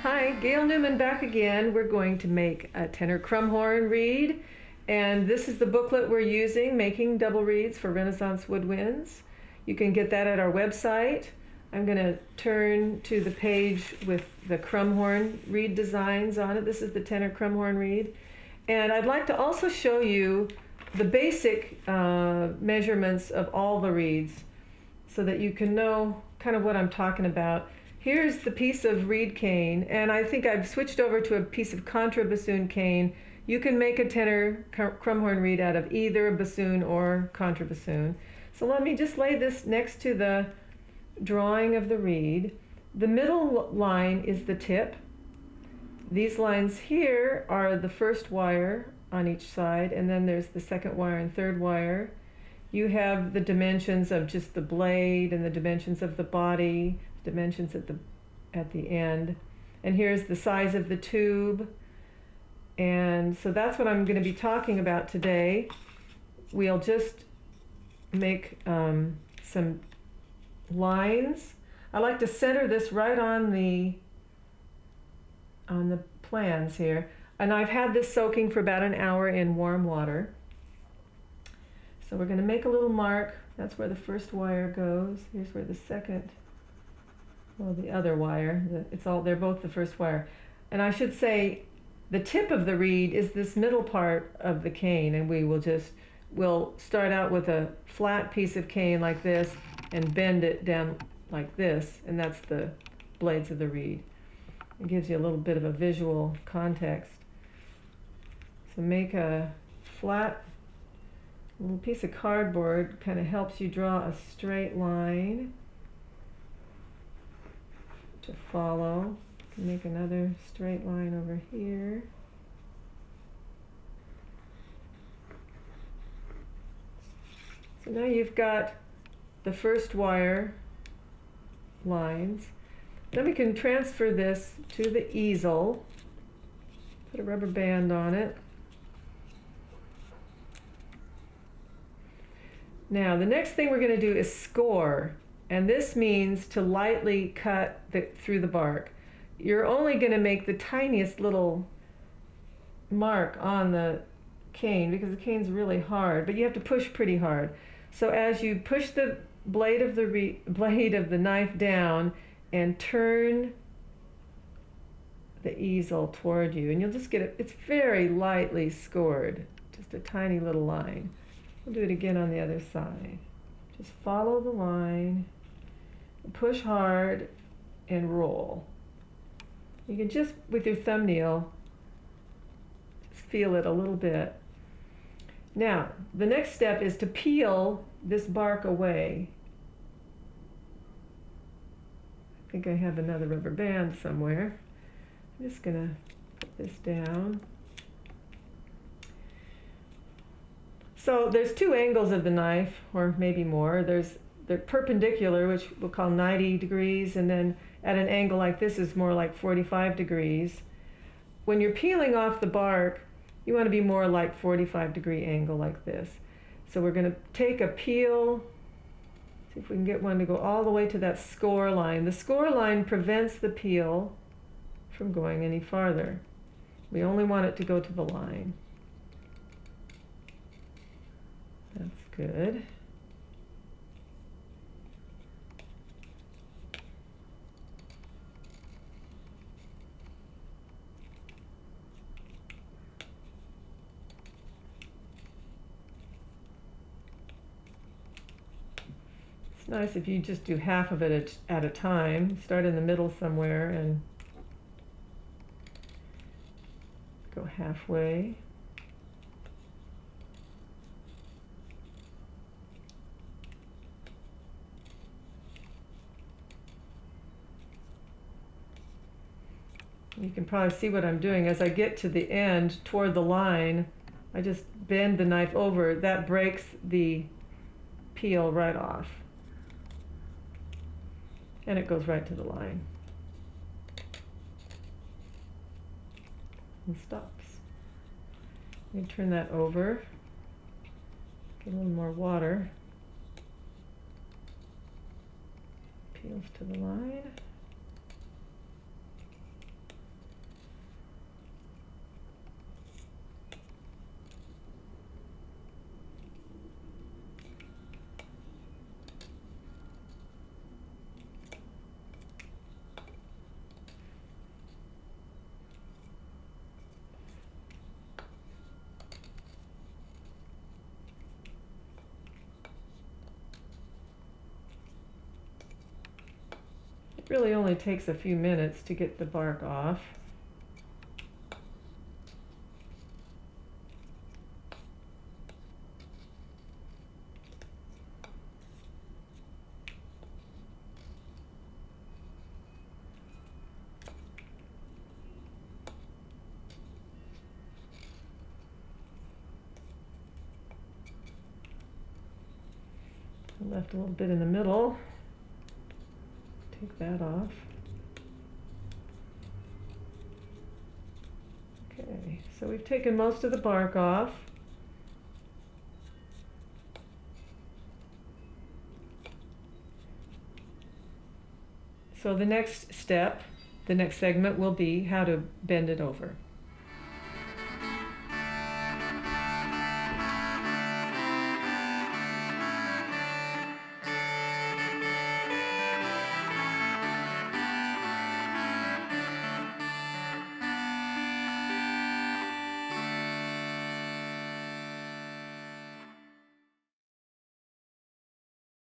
Hi, Gail Newman back again. We're going to make a tenor Krummhorn reed, and this is the booklet we're using, Making Double Reeds for Renaissance Woodwinds. You can get that at our website. I'm going to turn to the page with the Krummhorn reed designs on it. This is the tenor Krummhorn reed. And I'd like to also show you the basic measurements of all the reeds so that you can know kind of what I'm talking about. Here's the piece of reed cane, and I think I've switched over to a piece of contrabassoon cane. You can make a tenor Krummhorn reed out of either a bassoon or contrabassoon. So let me just lay this next to the drawing of the reed. The middle line is the tip. These lines here are the first wire on each side, and then there's the second wire and third wire. You have the dimensions of just the blade and the dimensions of the body, dimensions at the end. And here's the size of the tube. And so that's what I'm going to be talking about today. We'll just make some lines. I like to center this right on the plans here. And I've had this soaking for about an hour in warm water. So we're going to make a little mark. That's where the first wire goes. Here's where the second, well, the other wire. They're both the first wire. And I should say the tip of the reed is this middle part of the cane, and we'll start out with a flat piece of cane like this and bend it down like this, and that's the blades of the reed. It gives you a little bit of a visual context. So make a flat little piece of cardboard, kind of helps you draw a straight line to follow. Make another straight line over here. So now you've got the first wire lines. Then we can transfer this to the easel, put a rubber band on it. Now the next thing we're going to do is score, and this means to lightly cut through the bark. You're only going to make the tiniest little mark on the cane because the cane's really hard, but you have to push pretty hard. So as you push the blade of the knife down and turn the easel toward you, and you'll just get it's very lightly scored, just a tiny little line. We'll do it again on the other side. Just follow the line, push hard, and roll. You can just, with your thumbnail, just feel it a little bit. Now, the next step is to peel this bark away. I think I have another rubber band somewhere. I'm just going to put this down. So there's two angles of the knife, or maybe more. They're perpendicular, which we'll call 90 degrees, and then at an angle like this is more like 45 degrees. When you're peeling off the bark, you want to be more like 45-degree angle like this. So we're going to take a peel, see if we can get one to go all the way to that score line. The score line prevents the peel from going any farther. We only want it to go to the line. That's good. It's nice if you just do half of it at a time. Start in the middle somewhere and go halfway. You can probably see what I'm doing. As I get to the end, toward the line, I just bend the knife over. That breaks the peel right off. And it goes right to the line. And stops. Let me turn that over. Get a little more water. Peels to the line. Really only takes a few minutes to get the bark off. I left a little bit in the middle. Take that off. Okay, so we've taken most of the bark off. So the next step, the next segment will be how to bend it over.